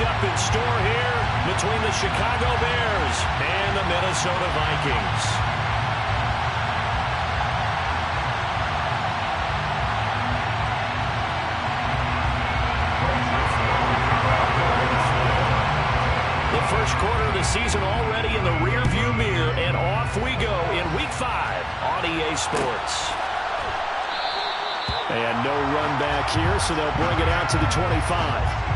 matchup in store here between the Chicago Bears and the Minnesota Vikings. The first quarter of the season already in the rearview mirror, and off we go in Week 5 on EA Sports. And no run back here, so they'll bring it out to the 25.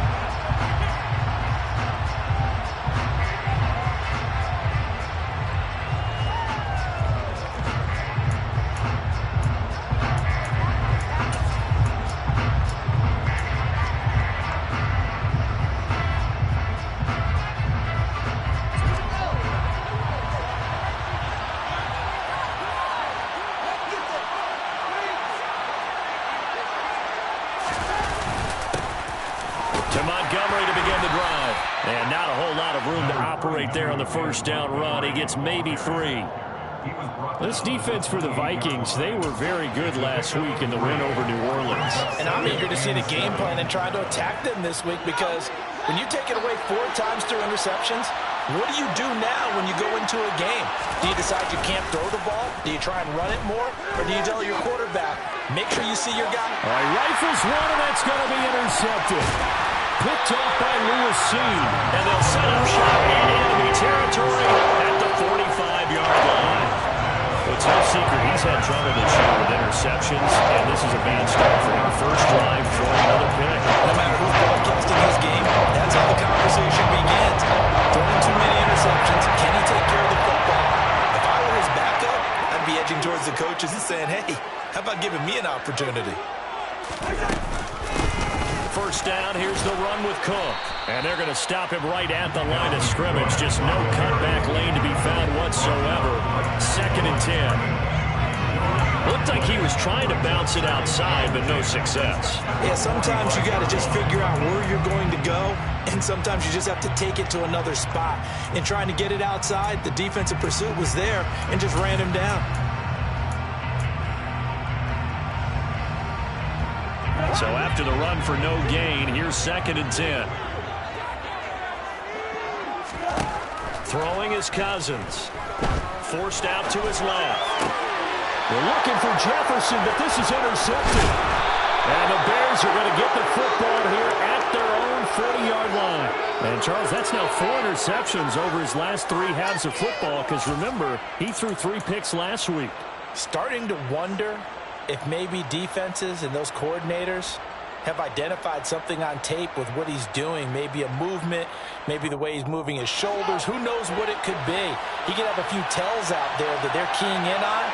To Montgomery to begin the drive. And not a whole lot of room to operate there on the first down run. He gets maybe 3. This defense for the Vikings, they were very good last week in the win over New Orleans. And I'm eager to see the game plan and try to attack them this week, because when you take it away 4 times through interceptions, what do you do now when you go into a game? Do you decide you can't throw the ball? Do you try and run it more? Or do you tell your quarterback, make sure you see your guy? All right, rifles one, and that's going to be intercepted. Picked off by Leauge. And they'll set up shop in enemy territory at the 45-yard line. Well, it's no secret he's had trouble this year with interceptions, and this is a bad start for him. First drive, throwing another pick. No matter who's broadcasting his game, that's how the conversation begins. Throwing too many interceptions. Can he take care of the football? If I were his backup, I'd be edging towards the coaches and saying, hey, how about giving me an opportunity? First down, here's the run with Cook. And they're going to stop him right at the line of scrimmage. Just no cutback lane to be found whatsoever. 2nd and 10. Looked like he was trying to bounce it outside, but no success. Yeah, sometimes you got to just figure out where you're going to go, and sometimes you just have to take it to another spot. In trying to get it outside, the defensive pursuit was there and just ran him down. So after the run for no gain, here's 2nd and 10. Throwing is Cousins. Forced out to his left. They're looking for Jefferson, but this is intercepted. And the Bears are going to get the football here at their own 40-yard line. And, Charles, that's now 4 interceptions over his last 3 halves of football, because, remember, he threw 3 picks last week. Starting to wonder if maybe defenses and those coordinators have identified something on tape with what he's doing. Maybe a movement, maybe the way he's moving his shoulders. Who knows what it could be? He could have a few tells out there that they're keying in on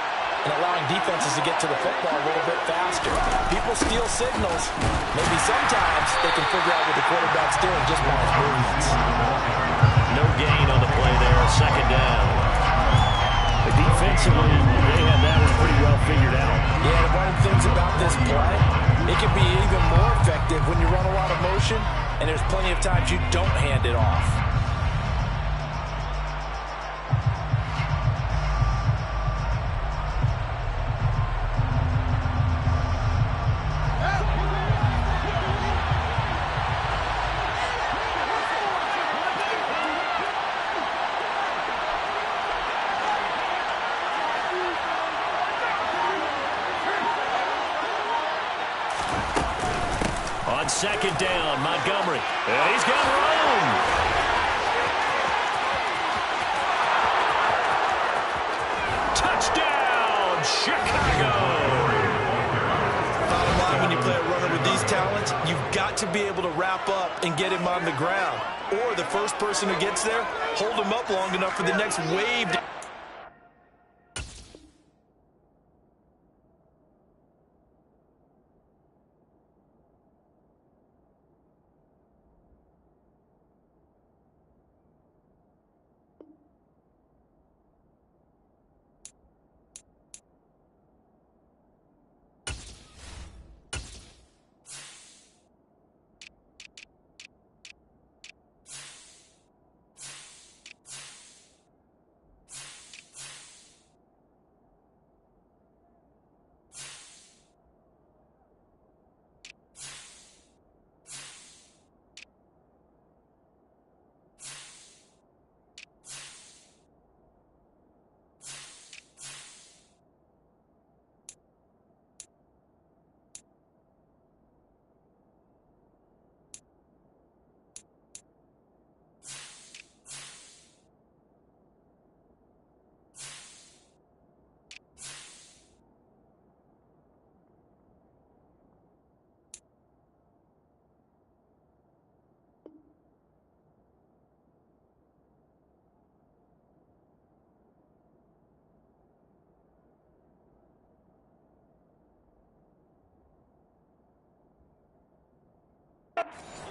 and allowing defenses to get to the football a little bit faster. People steal signals. Maybe sometimes they can figure out what the quarterback's doing just by his movements. No gain on the play there, 2nd down. Defensively, they had that one pretty well figured out. Yeah, one of the things about this play, it can be even more effective when you run a lot of motion, and there's plenty of times you don't hand it off. On 2nd down, Montgomery. And he's got room. Touchdown, Chicago. Bottom line, when you play a runner with these talents, you've got to be able to wrap up and get him on the ground. Or the first person who gets there, hold him up long enough for the next wave to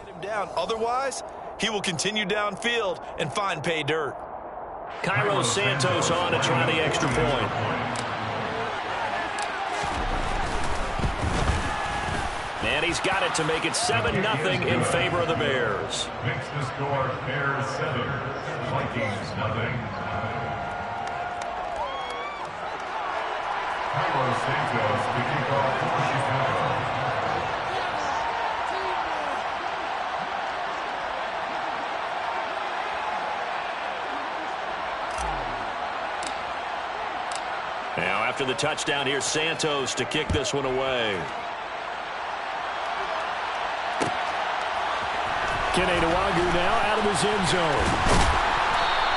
Get him down. Otherwise, he will continue downfield and find pay dirt. Cairo Santos on to try the extra point. And he's got it to make it 7-0 in favor of the Bears. Makes the score Bears 7, Vikings 0. Cairo Santos to kick off for Chicago. Now after the touchdown, here's Santos to kick this one away. Kene Nwangwu now out of his end zone.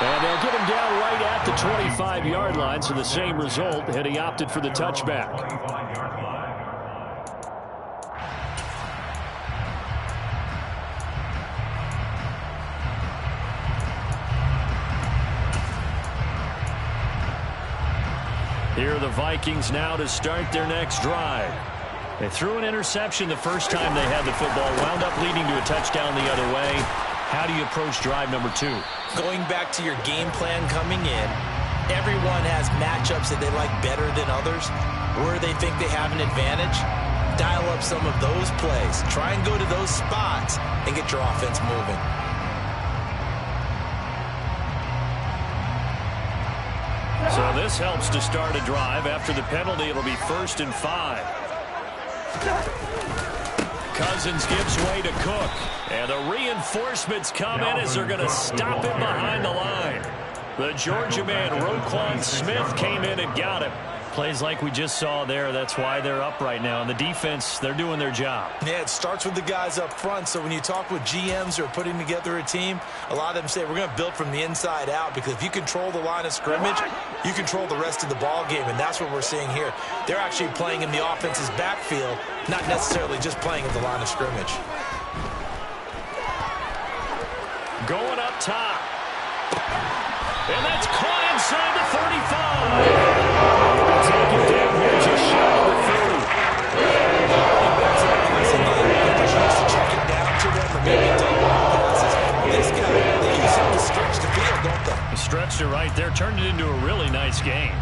And they'll get him down right at the 25-yard line, so the same result, and he opted for the touchback. Here are the Vikings now to start their next drive. They threw an interception the first time they had the football, wound up leading to a touchdown the other way. How do you approach drive number 2? Going back to your game plan coming in, everyone has matchups that they like better than others. Where they think they have an advantage, dial up some of those plays. Try and go to those spots and get your offense moving. So this helps to start a drive. After the penalty, it'll be 1st and 5. Cousins gives way to Cook. And the reinforcements come in as they're going to stop him behind the line. The Georgia man, Roquan Smith, came in and got him. Plays like we just saw there. That's why they're up right now. And the defense, they're doing their job. Yeah, it starts with the guys up front. So when you talk with GMs who are putting together a team, a lot of them say we're going to build from the inside out, because if you control the line of scrimmage, you control the rest of the ball game, and that's what we're seeing here. They're actually playing in the offense's backfield, not necessarily just playing at the line of scrimmage. Going up top. And that's caught inside the 35. Take it down here just shy of the 30. Check it down to them, or maybe double passes. This guy, they use him to stretch the field, don't they? He stretched it right there, turned it into a really nice game.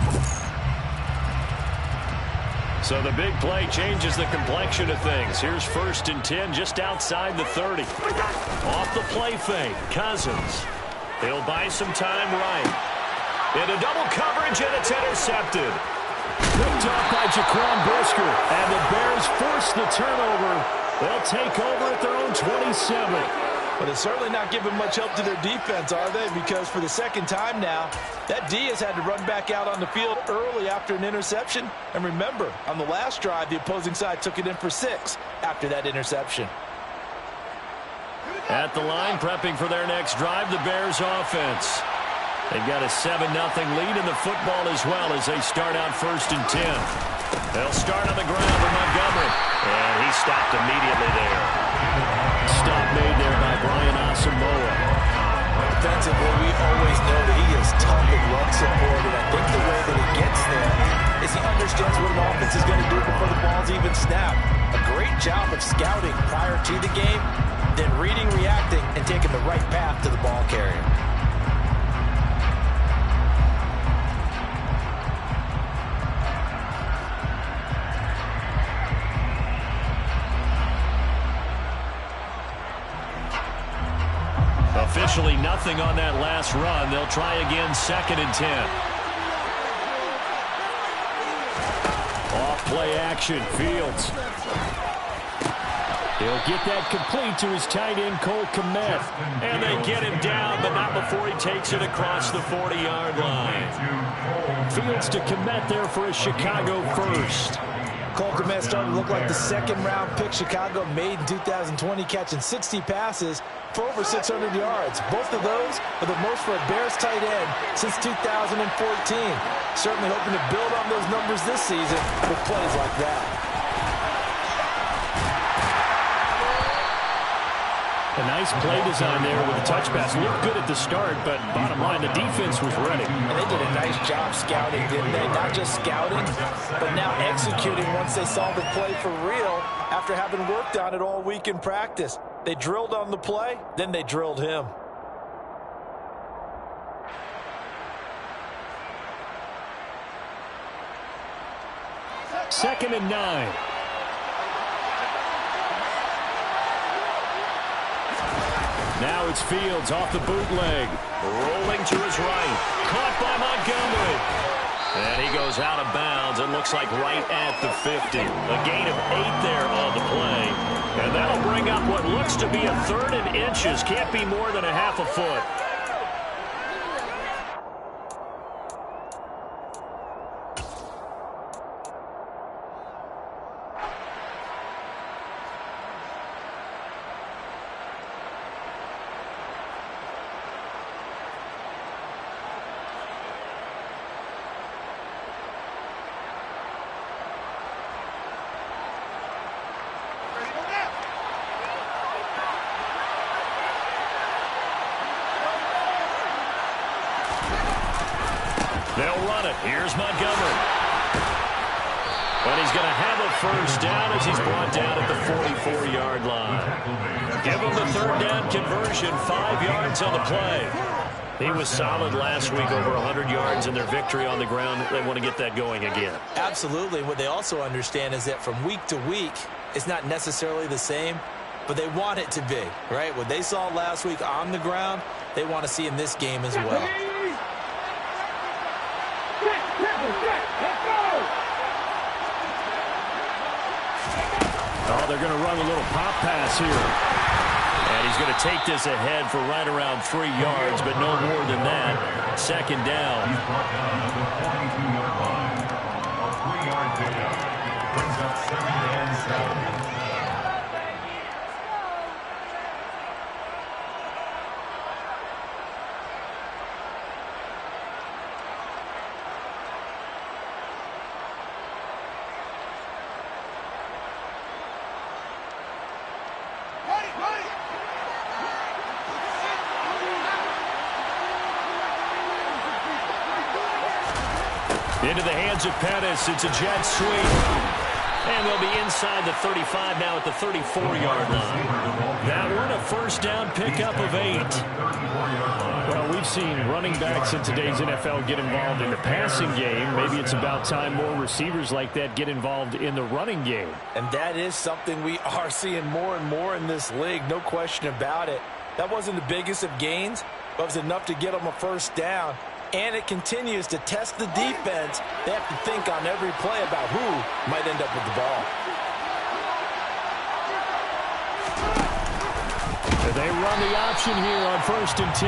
So the big play changes the complexion of things. Here's 1st and 10 just outside the 30. Off the play fake, Cousins. He'll buy some time right. Into double coverage, and it's intercepted. Picked off by Jaquan Brisker. And the Bears force the turnover. They'll take over at their own 27. But they're certainly not giving much help to their defense, are they? Because for the second time now, that D has had to run back out on the field early after an interception. And remember, on the last drive, the opposing side took it in for 6 after that interception. At the line, prepping for their next drive, the Bears offense. They've got a 7-0 lead in the football as well as they start out 1st and 10. They'll start on the ground with Montgomery. And he stopped immediately there. Stop made there by Brian Asamoah. Defensively, we always know that he is tough in run support, and I think the way that he gets there is he understands what an offense is going to do before the ball's even snapped. A great job of scouting prior to the game, then reading, reacting, and taking the right path to the ball carrier. Officially nothing on that last run. They'll try again 2nd and 10. Off play action, Fields. He'll get that complete to his tight end, Cole Kmet. And they get him down, but not before he takes it across the 40-yard line. Fields to Kmet there for a Chicago first. Cole Kmet starting to look like the 2nd-round pick Chicago made in 2020, catching 60 passes for over 600 yards. Both of those are the most for a Bears tight end since 2014. Certainly hoping to build on those numbers this season with plays like that. A nice play design there with a touch pass. Looked good at the start, but bottom line, the defense was ready. And they did a nice job scouting, didn't they? Not just scouting, but now executing once they saw the play for real after having worked on it all week in practice. They drilled on the play, then they drilled him. Second and 9. Now it's Fields off the bootleg. Rolling to his right. Caught by Montgomery. And he goes out of bounds. It looks like right at the 50. A gain of 8 there on the play. And that'll bring up what looks to be a 3rd and inches. Can't be more than a half a foot. They'll run it. Here's Montgomery. But he's going to have a first down as he's brought down at the 44-yard line. Give him the 3rd down conversion, 5 yards on the play. He was solid last week, over 100 yards in their victory on the ground. They want to get that going again. Absolutely. What they also understand is that from week to week, it's not necessarily the same, but they want it to be, right? What they saw last week on the ground, they want to see in this game as well. Oh, they're going to run a little pop pass here. And he's going to take this ahead for right around 3 yards, but no more than that. 2nd down. He's brought down at the 42-yard line. A 3-yard pickup brings up 2nd and 7. Into the hands of Pettis. It's a jet sweep. And they'll be inside the 35 now at the 34-yard line. That one, a first down pickup of 8. Well, we've seen running backs in today's NFL get involved in the passing game. Maybe it's about time more receivers like that get involved in the running game. And that is something we are seeing more and more in this league, no question about it. That wasn't the biggest of gains, but it was enough to get them a first down. And it continues to test the defense. They have to think on every play about who might end up with the ball. They run the option here on 1st and 10.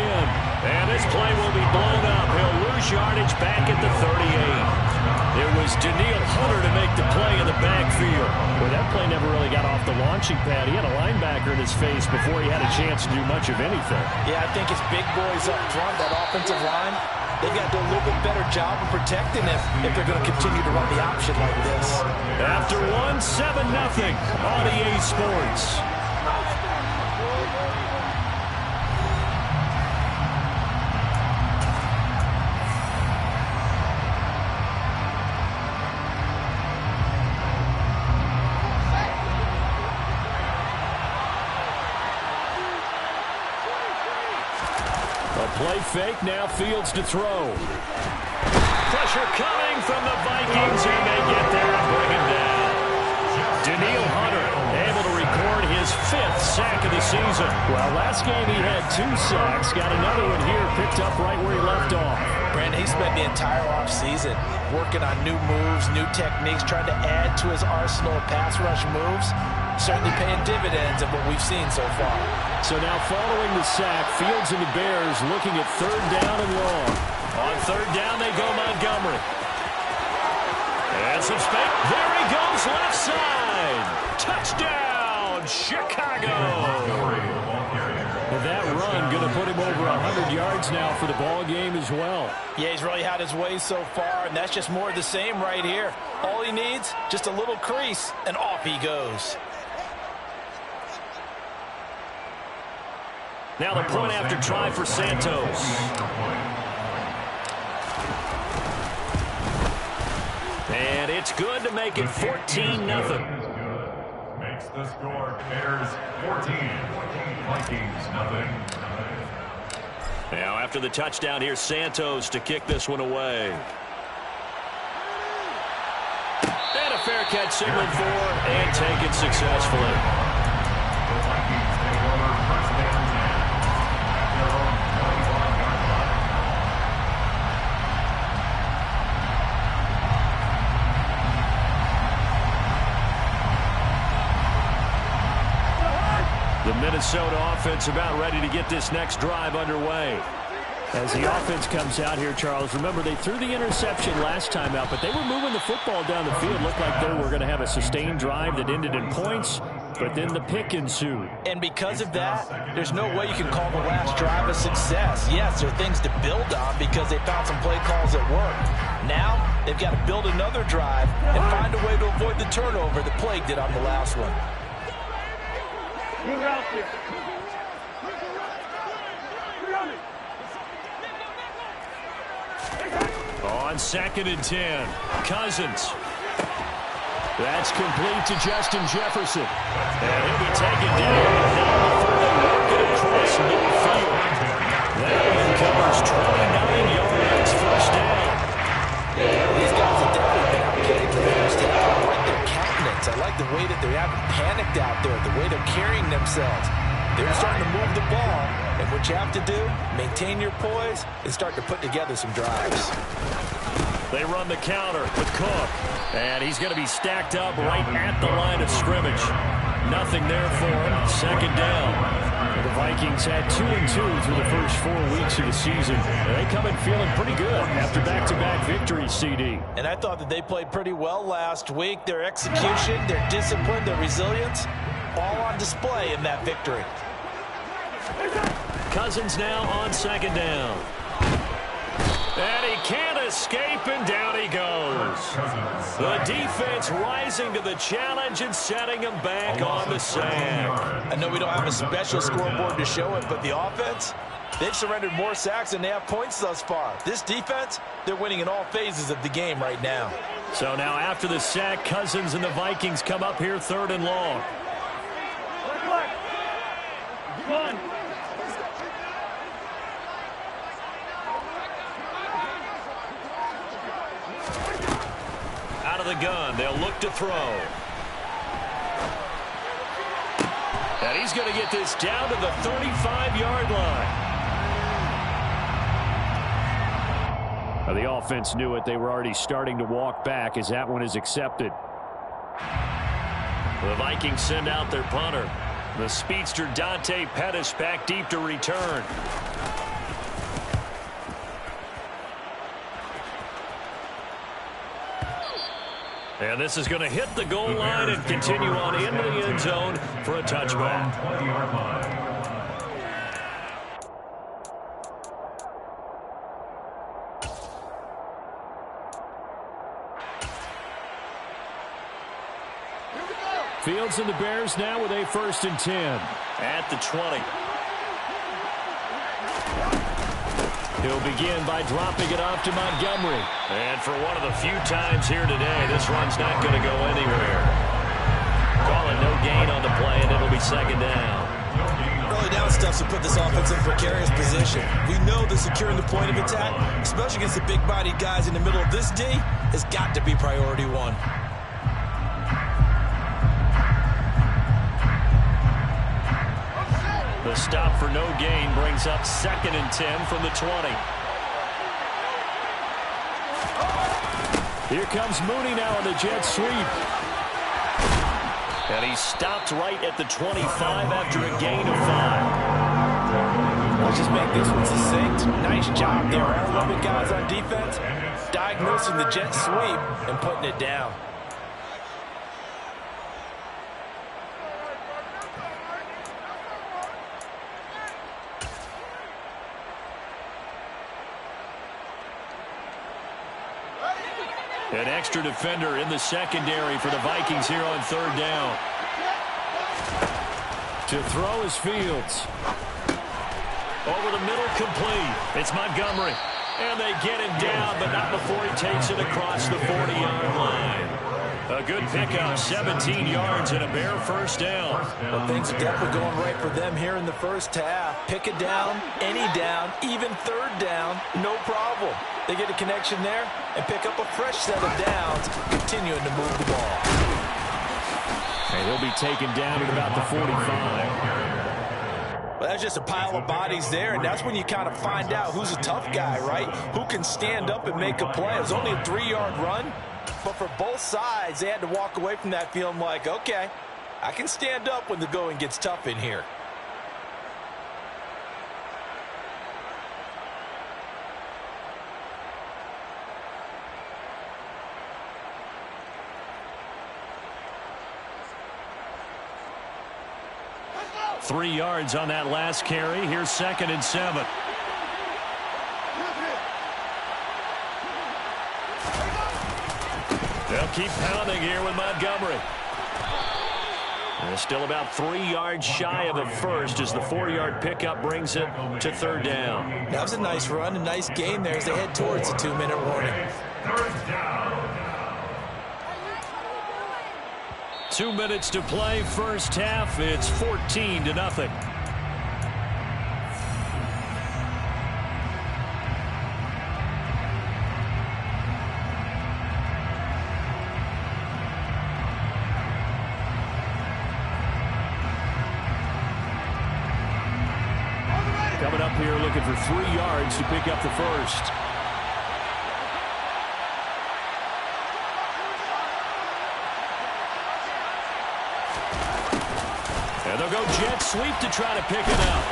And this play will be blown up. He'll lose yardage back at the 38. It was Daniil Hunter to make the play in the backfield. Well, that play never really got off the launching pad. He had a linebacker in his face before he had a chance to do much of anything. Yeah, I think it's big boys up front, that offensive line. They've got to do a little bit better job of protecting him if they're going to continue to run the option like this. After 1, 7-0 on EA Sports. Play fake, now Fields to throw. Pressure coming from the Vikings, and they get there and bring him down. Daniil Hunter able to record his 5th sack of the season. Well, last game he had 2 sacks. Got another one here, picked up right where he left off. Brandon, he spent the entire offseason working on new moves, new techniques, trying to add to his arsenal of pass rush moves. Certainly paying dividends of what we've seen so far. So now following the sack, Fields and the Bears looking at 3rd down and long. On 3rd down, they go Montgomery. And some space. There he goes, left side. Touchdown, Chicago. And that run going to put him over 100 yards now for the ball game as well. Yeah, he's really had his way so far, and that's just more of the same right here. All he needs, just a little crease, and off he goes. Now the point after try for Santos. And it's good to make it 14-0. The score, Bears 14, Vikings nothing. Now after the touchdown, here's Santos to kick this one away. And a fair catch signaled for and taken successfully. The Vikings take over first down 10 at their own 21-yard line. The Minnesota offense about ready to get this next drive underway. As the offense comes out here, Charles, remember they threw the interception last time out, but they were moving the football down the field. Looked like they were going to have a sustained drive that ended in points, but then the pick ensued. And because of that, there's no way you can call the last drive a success. Yes, there are things to build on because they found some play calls that work. Now, they've got to build another drive and find a way to avoid the turnover that plagued it on the last one. Good route here. On 2nd and 10, Cousins. That's complete to Justin Jefferson. And he'll be taken down. Now before they work it across midfield. That covers 29 yards, first down. These guys have definitely been out getting to the first half. I like their countenance. I like the way that they haven't panicked out there, the way they're carrying themselves. They're starting to move the ball, and what you have to do, maintain your poise, and start to put together some drives. They run the counter with Cook, and he's going to be stacked up right at the line of scrimmage. Nothing there for him. 2nd down. The Vikings had 2-2 through the first 4 weeks of the season. They come in feeling pretty good after back-to-back victories, CD. And I thought that they played pretty well last week. Their execution, their discipline, their resilience, all on display in that victory. Cousins now on 2nd down. And he can't escape, and down he goes. The defense rising to the challenge and setting him back on the sack. I know we don't have a special scoreboard to show it, but the offense, they've surrendered more sacks than they have points thus far. This defense, they're winning in all phases of the game right now. So now after the sack, Cousins and the Vikings come up here 3rd and long. Out of the gun, they'll look to throw. And he's going to get this down to the 35-yard line. Now, the offense knew it. They were already starting to walk back as that one is accepted. The Vikings send out their punter. The speedster Dante Pettis back deep to return. And this is going to hit the goal line and continue on into the end zone for a touchback. 20-yard line. Fields and the Bears now with a 1st and 10. At the 20. He'll begin by dropping it off to Montgomery. And for one of the few times here today, this run's not going to go anywhere. Call it no gain on the play, and it'll be 2nd down. Early down stuff to put this offense in a precarious position. We know that securing the point of attack, especially against the big-bodied guys in the middle of this D, has got to be priority one. The stop for no gain brings up 2nd and 10 from the 20. Here comes Mooney now on the jet sweep. And he stopped right at the 25 after a gain of 5. Let's just make this one succinct. Nice job there. Our 11 guys on defense diagnosing the jet sweep and putting it down. An extra defender in the secondary for the Vikings here on 3rd down. To throw is Fields. Over the middle, complete. It's Montgomery. And they get him down, but not before he takes it across the 40-yard line. A good pickup, 17 yards and a Bear first down. Well, things are definitely going right for them here in the first half. Pick a down, any down, even third down, no problem. They get a connection there and pick up a fresh set of downs, continuing to move the ball. And he'll be taken down at about the 45. Well, that's just a pile of bodies there, and that's when you kind of find out who's a tough guy, right? Who can stand up and make a play. It was only a 3-yard run. But for both sides, they had to walk away from that feeling like, okay, I can stand up when the going gets tough in here. Let's go. 3 yards on that last carry. Here's 2nd and 7. They'll keep pounding here with Montgomery. And still about 3 yards shy of a first as the 4-yard pickup brings it to 3rd down. That was a nice run, a nice gain there as they head towards the 2-minute warning. 3rd down. 2 minutes to play, first half. It's 14-0. Coming up here looking for 3 yards to pick up the first. And they'll go jet sweep to try to pick it up.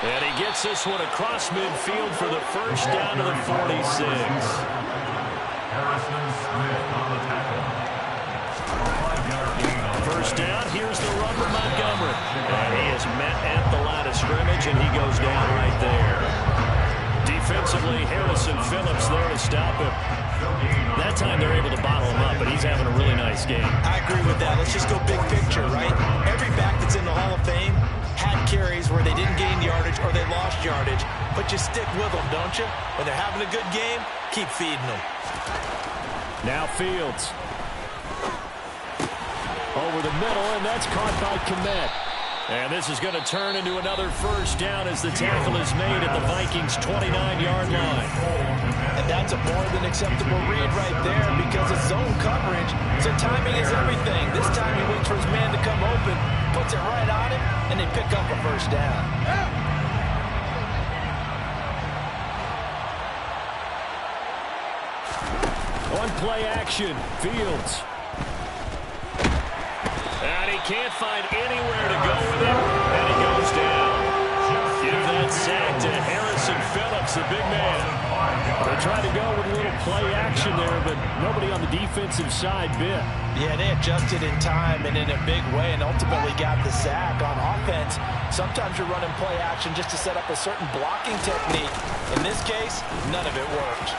And he gets this one across midfield for the first down to the 46. Harrison Smith on the tackle. 5-yard gain on First down, here's the run for Montgomery. And he is met at the line of scrimmage, and he goes down right there. Defensively, Harrison Phillips there to stop him. That time they're able to bottle him up, but he's having a really nice game. I agree with that. Let's just go big picture, right? Every back that's in the Hall of Fame had carries where they didn't gain yardage or they lost yardage, but you stick with them, don't you? When they're having a good game, keep feeding them. Now Fields. Over the middle, and that's caught by Kmet. And this is going to turn into another first down as the tackle is made at the Vikings' 29-yard line. And that's a more than acceptable read right there because it's zone coverage, so timing is everything. This time he waits for his man to come open, puts it right on him, and they pick up a first down. On play action, Fields. And he can't find anywhere to go with it, and he goes down. Give that sack to Harrison Phillips, the big man. They tried to go with a little play action there, but nobody on the defensive side bit. Yeah, they adjusted in time and in a big way and ultimately got the sack. On offense, sometimes you're running play action just to set up a certain blocking technique. In this case, none of it worked.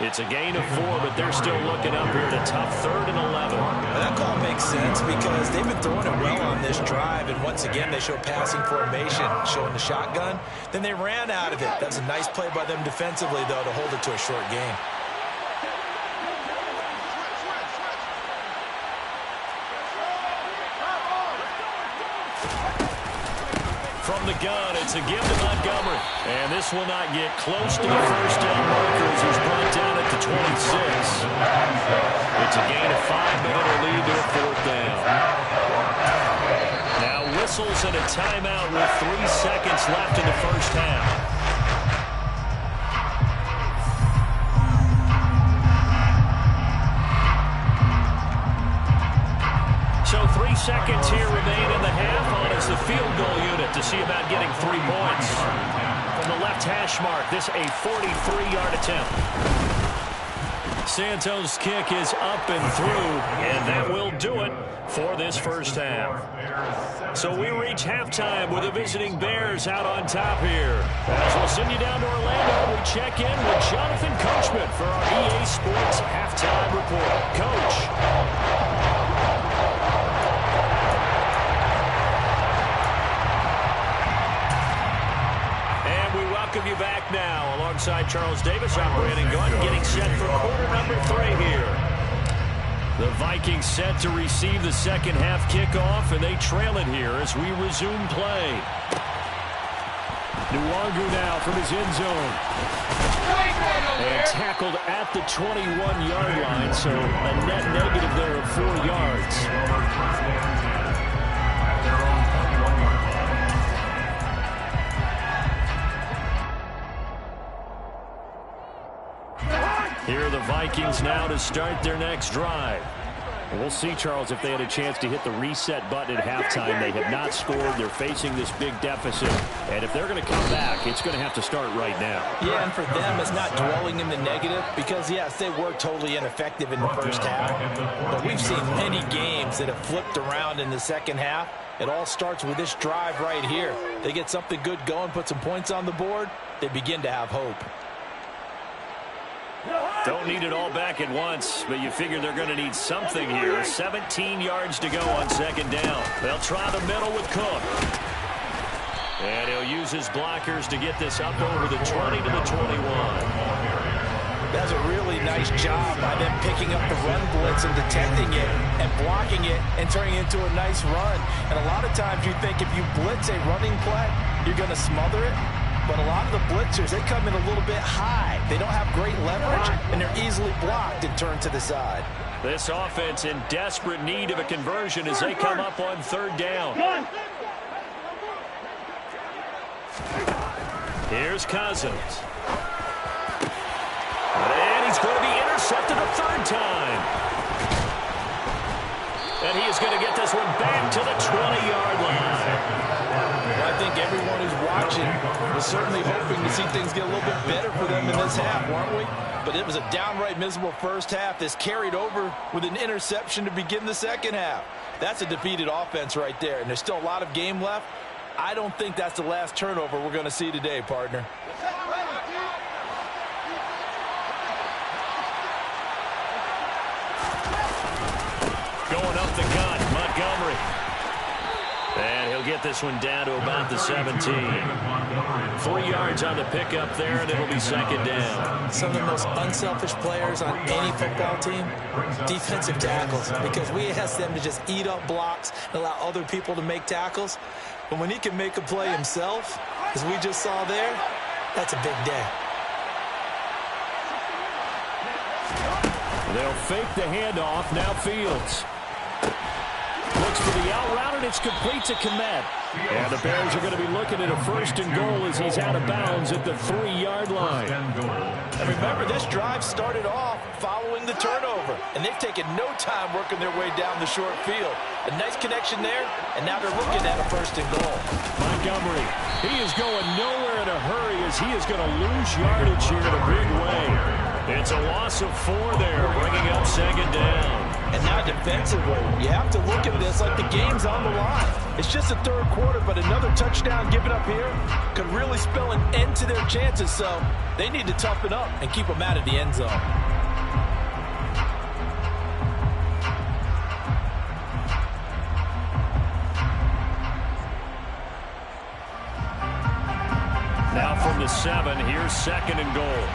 It's a gain of 4, but they're still looking up here at a tough 3rd and 11. And that call makes sense because they've been throwing it well on this drive, and once again they show passing formation, showing the shotgun. Then they ran out of it. That's a nice play by them defensively, though, to hold it to a short game. From the gun, it's a give to Montgomery. And this will not get close to the first down markers. He's brought down at the 26. It's a gain of 5, but it'll lead to a 4th down. Now whistles and a timeout with 3 seconds left in the first half. So 3 seconds here remain in the half on as the field goal unit to see about getting 3 points. From the left hash mark, this a 43-yard attempt. Santos' kick is up and through, and that will do it for this first half. So we reach halftime with the visiting Bears out on top here. As we'll send you down to Orlando, we check in with Jonathan Coachman for our EA Sports Halftime Report. Coach. Welcome you back now alongside Charles Davis, operating gun, getting set for quarter number 3 here. The Vikings set to receive the second half kickoff, and they trail it here as we resume play. Leauge now from his end zone. And tackled at the 21-yard line, so a net negative there of 4 yards. Here are the Vikings now to start their next drive. We'll see, Charles, if they had a chance to hit the reset button at halftime. They have not scored. They're facing this big deficit. And if they're going to come back, it's going to have to start right now. Yeah, and for them, it's not dwelling in the negative because, yes, they were totally ineffective in the first half. But we've seen many games that have flipped around in the second half. It all starts with this drive right here. They get something good going, put some points on the board, they begin to have hope. Don't need it all back at once, but you figure they're going to need something here. 17 yards to go on second down. They'll try the middle with Cook. And he'll use his blockers to get this up over the 20 to the 21. That's a really nice job by them picking up the run blitz and detecting it and blocking it and turning it into a nice run. And a lot of times you think if you blitz a running play, you're going to smother it. But a lot of the blitzers, they come in a little bit high. They don't have great leverage, and they're easily blocked and turned to the side. This offense in desperate need of a conversion as they come up on third down. Here's Cousins. And he's going to be intercepted a third time. And he is going to get this one back to the 20-yard line. I think everyone who's watching was certainly hoping to see things get a little bit better for them in this half, weren't we? But it was a downright miserable first half. This carried over with an interception to begin the second half. That's a defeated offense right there, and there's still a lot of game left. I don't think that's the last turnover we're going to see today, partner. Going up the gut, Montgomery. And he'll get this one down to about the 17. 3 yards on the pickup there, and it'll be second down. Some of the most unselfish players on any football team, defensive tackles, because we ask them to just eat up blocks and allow other people to make tackles. But when he can make a play himself, as we just saw there, that's a big day. They'll fake the handoff. Now Fields. Looks for the out route, and it's complete to Kmet. And the Bears are going to be looking at a first and goal as he's out of bounds at the 3-yard line. And remember, this drive started off following the turnover, and they've taken no time working their way down the short field. A nice connection there, and now they're looking at a first and goal. Montgomery, he is going nowhere in a hurry as he is going to lose yardage here in a big way. It's a loss of 4 there, bringing up second down. And now defensively, you have to look at this like the game's on the line. It's just the third quarter, but another touchdown given up here could really spell an end to their chances. So they need to toughen up and keep them out of the end zone. Now from the 7, here's second and goal.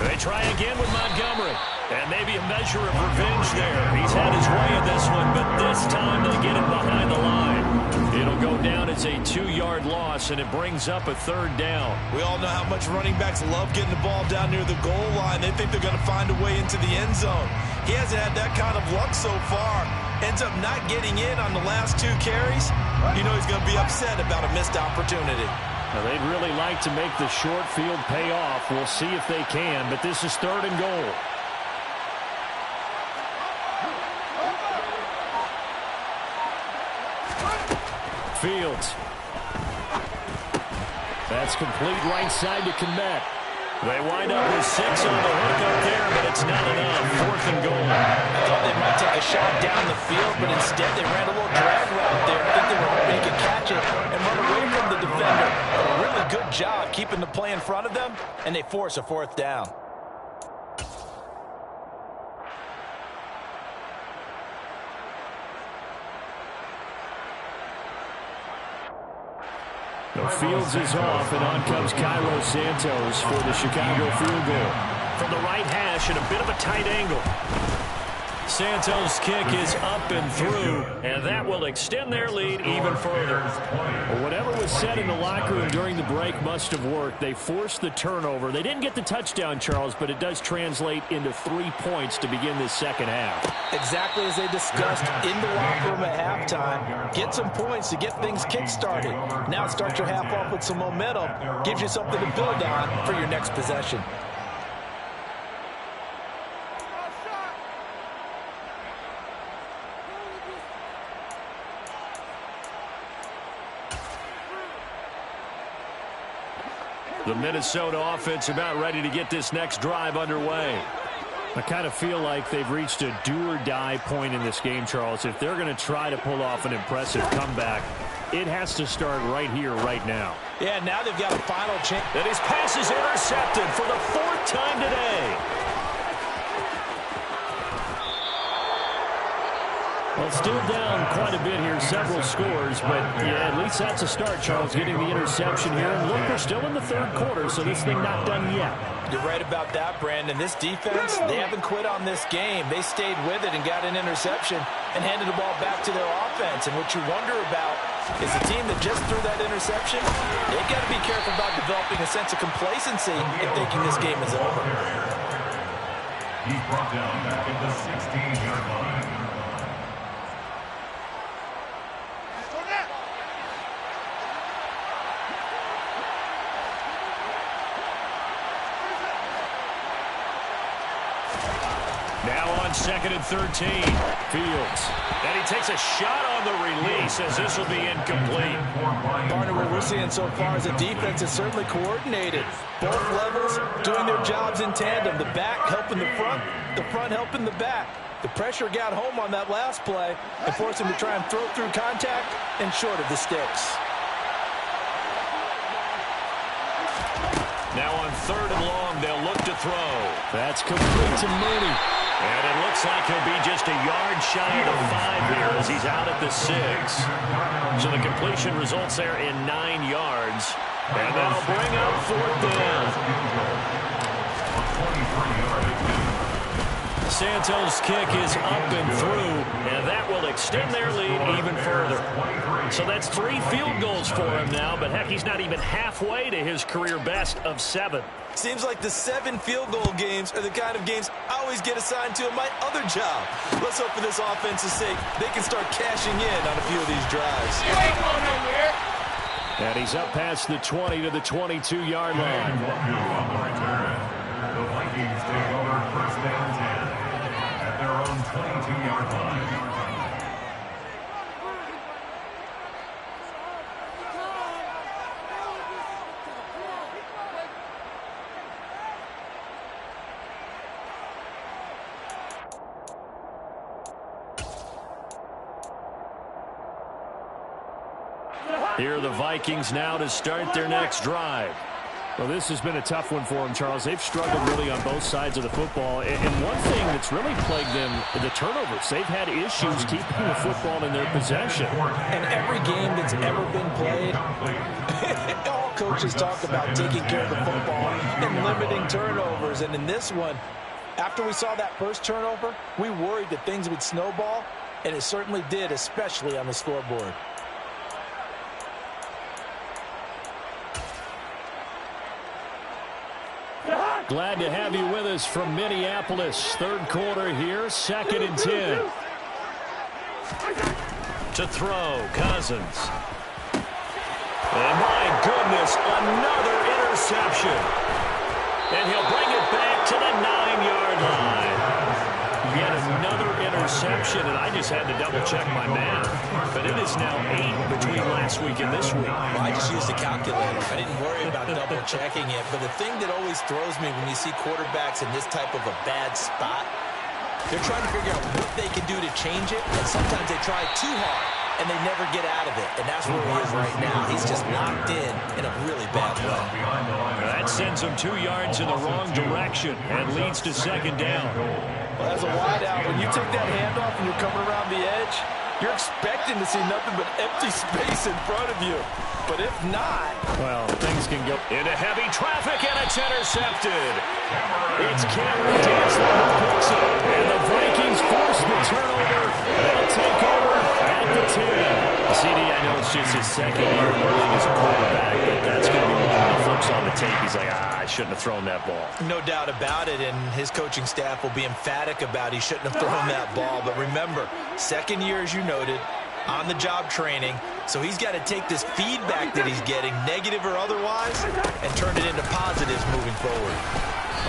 They try again with Montgomery. And maybe a measure of revenge there. He's had his way in this one, but this time they get him behind the line. It'll go down as a 2-yard loss, and it brings up a third down. We all know how much running backs love getting the ball down near the goal line. They think they're going to find a way into the end zone. He hasn't had that kind of luck so far. Ends up not getting in on the last 2 carries. You know he's going to be upset about a missed opportunity. Now, they'd really like to make the short field pay off. We'll see if they can, but this is third and goal. Fields. That's complete right side to Kmet. They wind up with 6 on the hook up there, but it's not enough. Fourth and goal. I thought they might take a shot down the field, but instead they ran a little drag route there. I think they were hoping he could catch it and run away from the defender. But a really good job keeping the play in front of them, and they force a fourth down. The Fields is off, and on comes Cairo Santos for the Chicago field goal. From the right hash at a bit of a tight angle. Santos' kick is up and through, and that will extend their lead even further. Well, whatever was said in the locker room during the break must have worked. They forced the turnover. They didn't get the touchdown, Charles, but it does translate into 3 points to begin this second half. Exactly as they discussed in the locker room at halftime. Get some points to get things kick-started. Now start your half off with some momentum. Gives you something to build on for your next possession. The Minnesota offense about ready to get this next drive underway. I kind of feel like they've reached a do-or-die point in this game, Charles. If they're going to try to pull off an impressive comeback, it has to start right here, right now. Yeah, now they've got a final chance. And his pass is intercepted for the 4th time today. Well, still down quite a bit here, several scores, but yeah, at least that's a start, Charles, getting the interception here. And look, we're still in the 3rd quarter, so this thing not done yet. You're right about that, Brandon. This defense, they haven't quit on this game. They stayed with it and got an interception and handed the ball back to their offense. And what you wonder about is the team that just threw that interception, they've got to be careful about developing a sense of complacency and thinking this game is over. He's brought down back at the 16-yard line. Now on 2nd and 13. Fields. And he takes a shot on the release as this will be incomplete. Partner, what we're seeing so far is a defense is certainly coordinated. Both levels doing their jobs in tandem. The back helping the front helping the back. The pressure got home on that last play and forced him to try and throw through contact and short of the sticks. Now on 3rd and long, they'll look to throw. That's complete to Mooney. And it looks like he'll be just a yard shy of the 5 here as he's out at the 6. So the completion results there in 9 yards. And that'll bring up 4th down. Santos' kick is up and through, and that will extend their lead even further. So that's 3 field goals for him now, but heck, he's not even halfway to his career best of 7. Seems like the 7 field goal games are the kind of games I always get assigned to in my other job. Let's hope for this offense's sake they can start cashing in on a few of these drives. You ain't going nowhere. And he's up past the 20 to the 22-yard line. The Vikings take over 1st and 10 at their own 22-yard line. Here are the Vikings now to start their next drive. Well, this has been a tough one for them, Charles. They've struggled really on both sides of the football. And one thing that's really plagued them, the turnovers. They've had issues keeping the football in their possession. And every game that's ever been played, all coaches talk about taking care of the football and limiting turnovers. And in this one, after we saw that first turnover, we worried that things would snowball, and it certainly did, especially on the scoreboard. Glad to have you with us from Minneapolis. 3rd quarter here, 2nd and 10. To throw, Cousins. And my goodness, another interception. And he'll bring it back to the 9-yard line. Yet another interception, and I just had to double-check my math. But it is now 8 between last week and this week. Well, I just used a calculator. I didn't worry about double-checking it. But the thing that always throws me when you see quarterbacks in this type of a bad spot, they're trying to figure out what they can do to change it, and sometimes they try too hard, and they never get out of it. And that's where he is right now. He's just locked in a really bad way. That sends him 2 yards in the wrong direction and leads to 2nd down. Well, as a wideout, when you take that handoff and you're coming around the edge, You're expecting to see nothing but empty space in front of you. But if not... Well, things can go into heavy traffic, and it's intercepted. It's Cameron Dantzler who picks it. And the Vikings force the turnover. They'll take over at the 10. CD, I know it's just his second year in the league as a quarterback, but that's going to be one of the flips on the tape. He's like, I shouldn't have thrown that ball. No doubt about it, and his coaching staff will be emphatic about he shouldn't have thrown that ball. But remember, second year, as you noted, on-the-job training, so he's got to take this feedback that he's getting, negative or otherwise, and turn it into positives moving forward.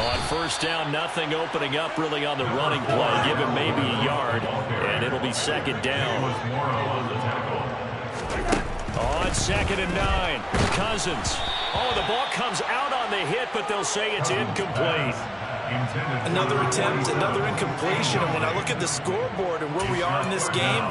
On first down, nothing opening up really on the running play. Give him maybe a yard, and it'll be second down. On 2nd and 9, Cousins. Oh, the ball comes out on the hit, but they'll say it's incomplete. Another attempt, another incompletion, and when I look at the scoreboard and where we are in this game,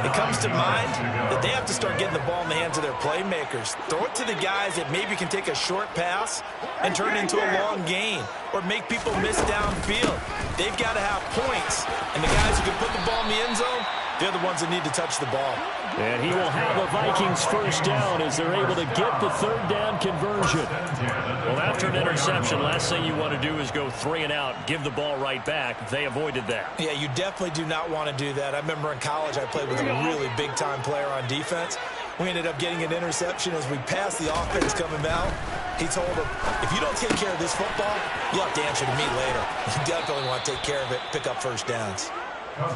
it comes to mind that they have to start getting the ball in the hands of their playmakers. Throw it to the guys that maybe can take a short pass and turn it into a long gain or make people miss downfield. They've got to have points, and the guys who can put the ball in the end zone, they're the ones that need to touch the ball. And he will have a Vikings first down as they're able to get the third down conversion. Well, after an interception, last thing you want to do is go 3 and out, give the ball right back. They avoided that. Yeah, you definitely do not want to do that. I remember in college I played with a really big-time player on defense. We ended up getting an interception as we passed the offense coming out. He told him, if you don't take care of this football, you'll have to answer to me later. You definitely want to take care of it, pick up first downs. And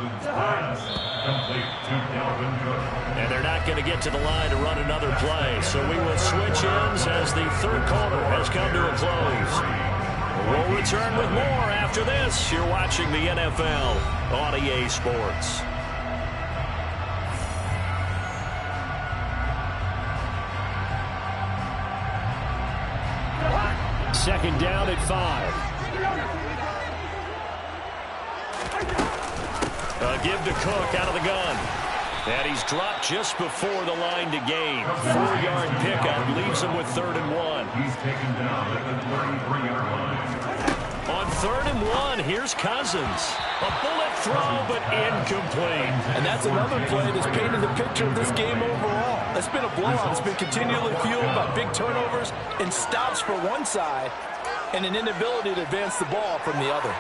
they're not going to get to the line to run another play. So we will switch ends as the third quarter has come to a close. We'll return with more after this. You're watching the NFL on EA Sports. Second down at 5. Give to Cook out of the gun. And he's dropped just before the line to gain. 4-yard pickup leaves him with 3rd and 1. He's taken down at the 33-yard line. On 3rd and 1, here's Cousins. A bullet throw, but incomplete. And that's another play that's painted the picture of this game overall. It's been a blowout. It's been continually fueled by big turnovers and stops for one side and an inability to advance the ball from the other.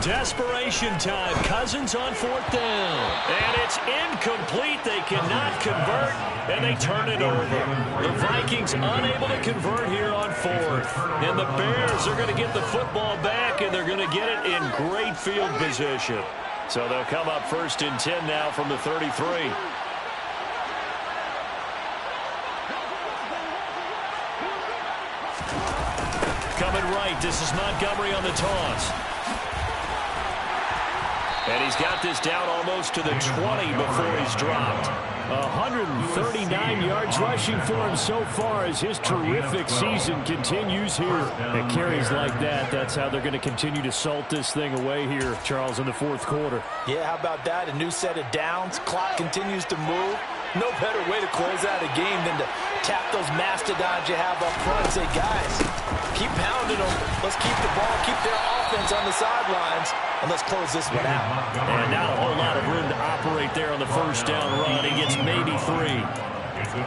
Desperation time. Cousins on 4th down. And it's incomplete. They cannot convert, and they turn it over. The Vikings unable to convert here on 4th. And the Bears are going to get the football back, and they're going to get it in great field position. So they'll come up 1st and 10 now from the 33. Coming right, this is Montgomery on the toss. And he's got this down almost to the 20 before he's dropped. 139 yards rushing for him so far as his terrific season continues here. And carries like that, that's how they're going to continue to salt this thing away here, Charles, in the 4th quarter. Yeah, how about that? A new set of downs. Clock continues to move. No better way to close out a game than to tap those mastodons you have up front and say, guys, keep pounding them. Let's keep the ball, keep their offense on the sidelines, and let's close this one out. And not a whole lot of room to operate there on the first down run. He gets maybe 3.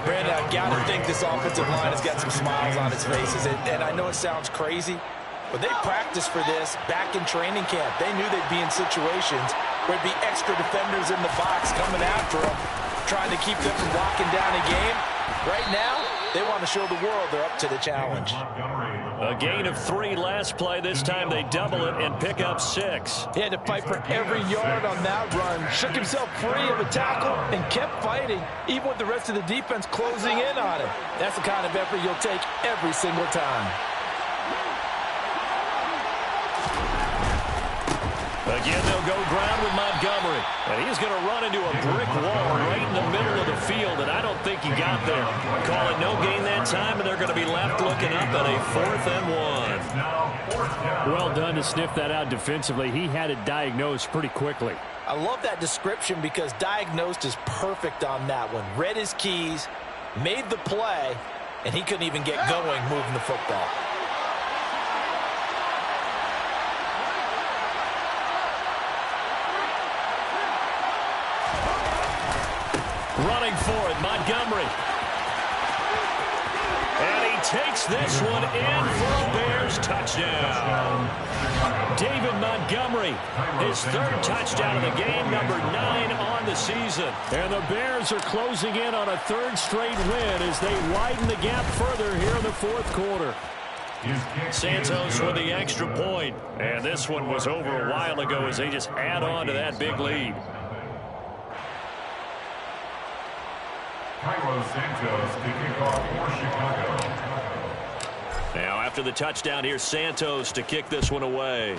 Brandon, I've got to think this offensive line has got some smiles on its faces. And I know it sounds crazy, but they practiced for this back in training camp. They knew they'd be in situations where there'd be extra defenders in the box coming after them, trying to keep them from locking down a game. Right now, they want to show the world they're up to the challenge. A gain of 3 last play. This time they double it and pick up 6. He had to fight for every yard on that run. Shook himself free of a tackle and kept fighting, even with the rest of the defense closing in on him. That's the kind of effort you'll take every single time. Again, they'll go ground with Montgomery. And he's going to run into a brick wall right in the middle of the field, and I don't think he got there. Call it no gain that time, and they're going to be left looking up at a 4th and 1. Well done to sniff that out defensively. He had it diagnosed pretty quickly. I love that description because diagnosed is perfect on that one. Read his keys, made the play, and he couldn't even get going moving the football. Running for it, Montgomery. And he takes this one in for a Bears touchdown. David Montgomery, his third touchdown of the game, number 9 on the season. And the Bears are closing in on a third straight win as they widen the gap further here in the fourth quarter. Santos with the extra point. And this one was over a while ago as they just add on to that big lead. Santos to kick off for Chicago. Now after the touchdown, here's Santos to kick this one away.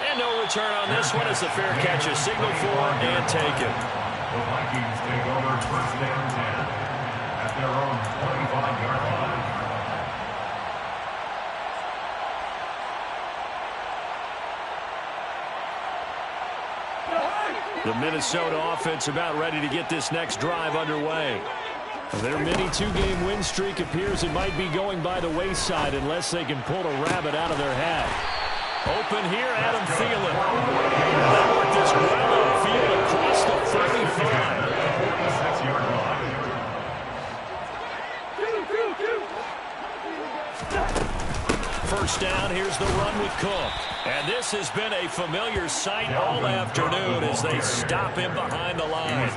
And no return on this one as the fair catch is signaled for and taken. The Vikings take over first and 10 at their own 25-yard line. The Minnesota offense about ready to get this next drive underway. Their mini two-game win streak appears it might be going by the wayside unless they can pull a rabbit out of their hat. Open here, Adam Thielen. They work this well upfield across the 35. First down, here's the run with Cook. And this has been a familiar sight all afternoon as they stop him behind the line.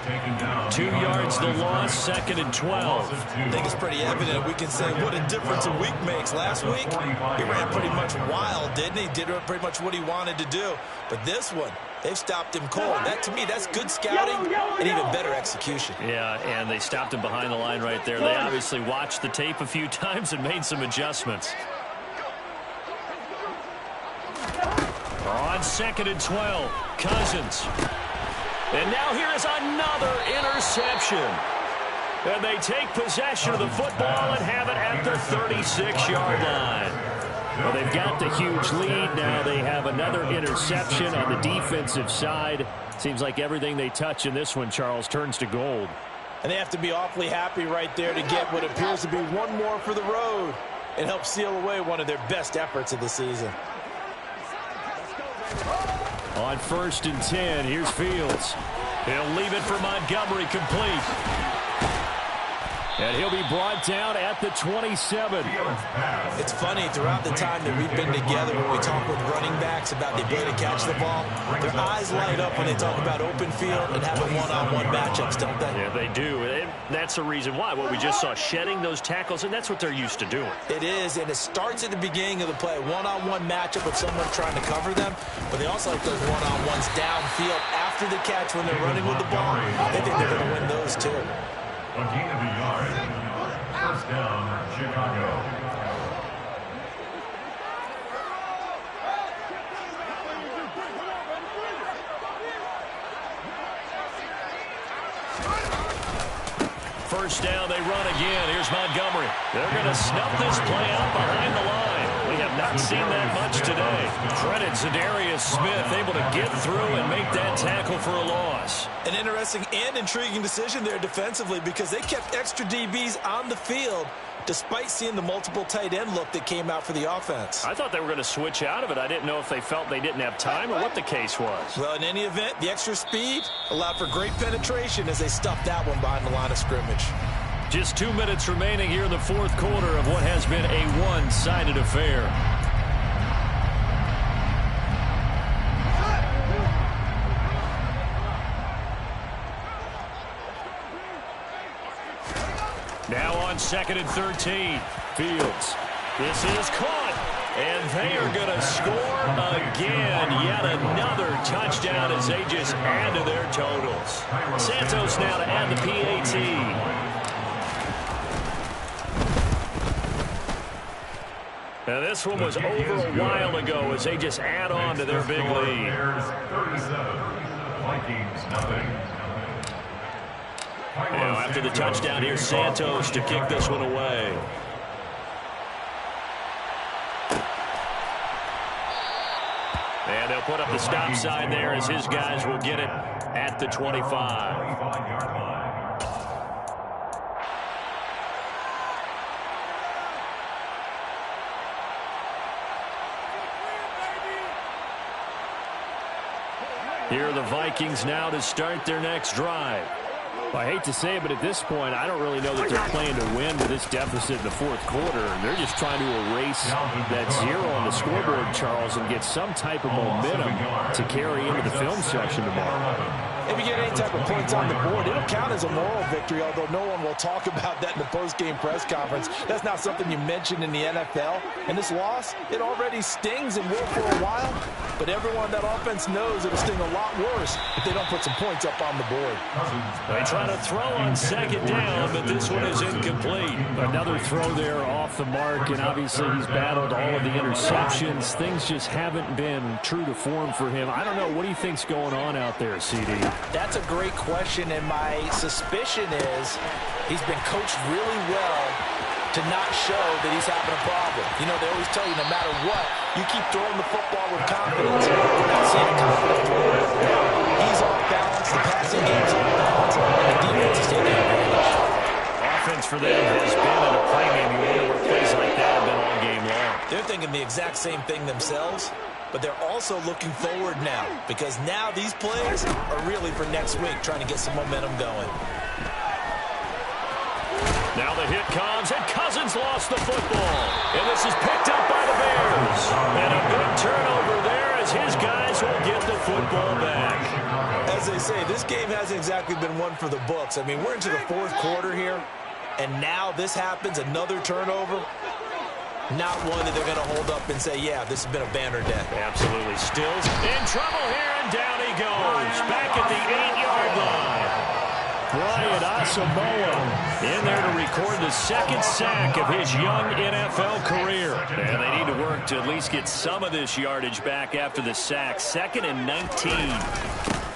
2 yards the loss, 2nd and 12. I think it's pretty evident. We can say what a difference a week makes. Last week, he ran pretty much wild, didn't he? Did pretty much what he wanted to do. But this one, they've stopped him cold. That, to me, that's good scouting and even better execution. Yeah, and they stopped him behind the line right there. They obviously watched the tape a few times and made some adjustments. On 2nd and 12, Cousins. And now here is another interception. And they take possession of the football and have it at the 36-yard line. Well, they've got the huge lead. Now they have another interception on the defensive side. Seems like everything they touch in this one, Charles, turns to gold. And they have to be awfully happy right there to get what appears to be one more for the road and help seal away one of their best efforts of the season. On 1st and 10, here's Fields. He'll leave it for Montgomery complete. And he'll be brought down at the 27. It's funny, throughout the time that we've been together, when we talk with running backs about the ability to catch the ball, their eyes light up when they talk about open field and having one-on-one matchups, don't they? Yeah, they do. And that's the reason why. What we just saw, shedding those tackles, and that's what they're used to doing. It is, and it starts at the beginning of the play. One-on-one matchup with someone trying to cover them, but they also like those one-on-ones downfield after the catch when they're running with the ball. They think they're going to win those, too. A gain of a yard. First down, Chicago. First down, they run again. Here's Montgomery. They're going to snuff this play out behind the line. We have not seen that much today. Credit Zadarius Smith, able to get through and make that tackle for a loss. An interesting and intriguing decision there defensively because they kept extra DBs on the field despite seeing the multiple tight end look that came out for the offense. I thought they were going to switch out of it. I didn't know if they felt they didn't have time or what the case was. Well, in any event, the extra speed allowed for great penetration as they stuffed that one behind the line of scrimmage. Just 2 minutes remaining here in the fourth quarter of what has been a one-sided affair. Now on 2nd and 13, Fields. This is caught, and they are going to score again. Yet another touchdown as they just add to their totals. Santos now to add the PAT. Now this one was over a while ago as they just add on to their big lead. Now after the touchdown, here's Santos to kick this one away. And they'll put up the stop sign there as his guys will get it at the 25. Here are the Vikings now to start their next drive. Well, I hate to say it, but at this point, I don't really know that they're playing to win with this deficit in the fourth quarter. They're just trying to erase that zero on the scoreboard, Charles, and get some type of momentum to carry into the film section tomorrow. If you get any type of points on the board, it'll count as a moral victory, although no one will talk about that in the post-game press conference. That's not something you mentioned in the NFL. And this loss, it already stings and will for a while, but everyone on that offense knows it'll sting a lot worse if they don't put some points up on the board. They try to throw on second down, but this one is incomplete. Another throw there off the mark, and obviously he's battled all of the interceptions. Things just haven't been true to form for him. I don't know. What do you think's going on out there, CD? That's a great question, and my suspicion is he's been coached really well to not show that he's having a problem. You know, they always tell you no matter what, you keep throwing the football with confidence. We're not seeing a confident thrower. He's off balance, the passing game's off balance, and the defense is taking advantage. Offense for them has been at a premium. You wonder where plays like that have been all game long. They're thinking the exact same thing themselves, but they're also looking forward now, because now these plays are really for next week, trying to get some momentum going. Now the hit comes, and Cousins lost the football. And this is picked up by the Bears. And a good turnover there as his guys will get the football back. As they say, this game hasn't exactly been one for the books. I mean, we're into the fourth quarter here, and now this happens, another turnover. Not one that they're going to hold up and say, yeah, this has been a banner day. Absolutely. Stills in trouble here, and down he goes. Back at the 8-yard line. Brian Asamoah in there to record the second sack of his young NFL career. And they need to work to at least get some of this yardage back after the sack. 2nd and 19.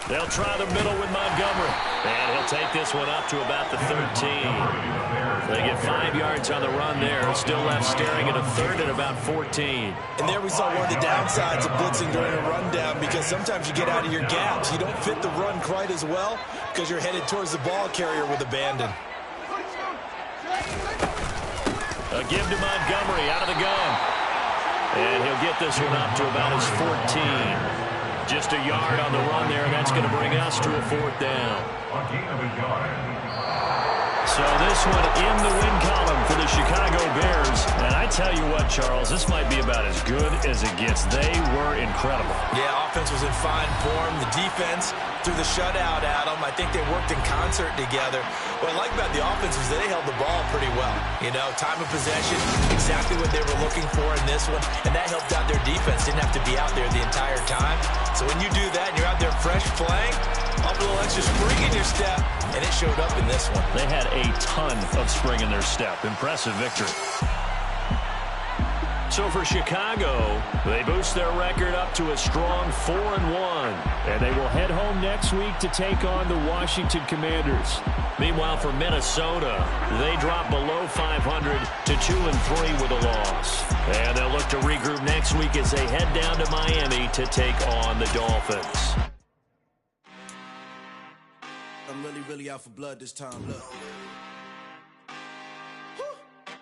They'll try the middle with Montgomery. And he'll take this one up to about the 13. They get 5 yards on the run there. Still left staring at a 3rd and about 14. And there we saw one of the downsides of blitzing during a rundown, because sometimes you get out of your gaps. You don't fit the run quite as well because you're headed towards the ball carrier with abandon. A give to Montgomery out of the gun. And he'll get this one up to about his 14. Just a yard on the run there, and that's going to bring us to a 4th down. So this one in the win column for the Chicago Bears. And I tell you what, Charles, this might be about as good as it gets. They were incredible. Yeah, offense was in fine form. The defense threw the shutout at them. I think they worked in concert together. What I like about the offense is they held the ball pretty well. You know, time of possession, exactly what they were looking for in this one. And that helped out their defense. Didn't have to be out there the entire time. So when you do that and you're out there fresh playing, up a little extra spring in your step, and it showed up in this one. They had a ton of spring in their step. Impressive victory. So for Chicago, they boost their record up to a strong 4-1. And they will head home next week to take on the Washington Commanders. Meanwhile, for Minnesota, they drop below 500 to 2-3 with a loss. And they'll look to regroup next week as they head down to Miami to take on the Dolphins. I'm really out for blood this time, look.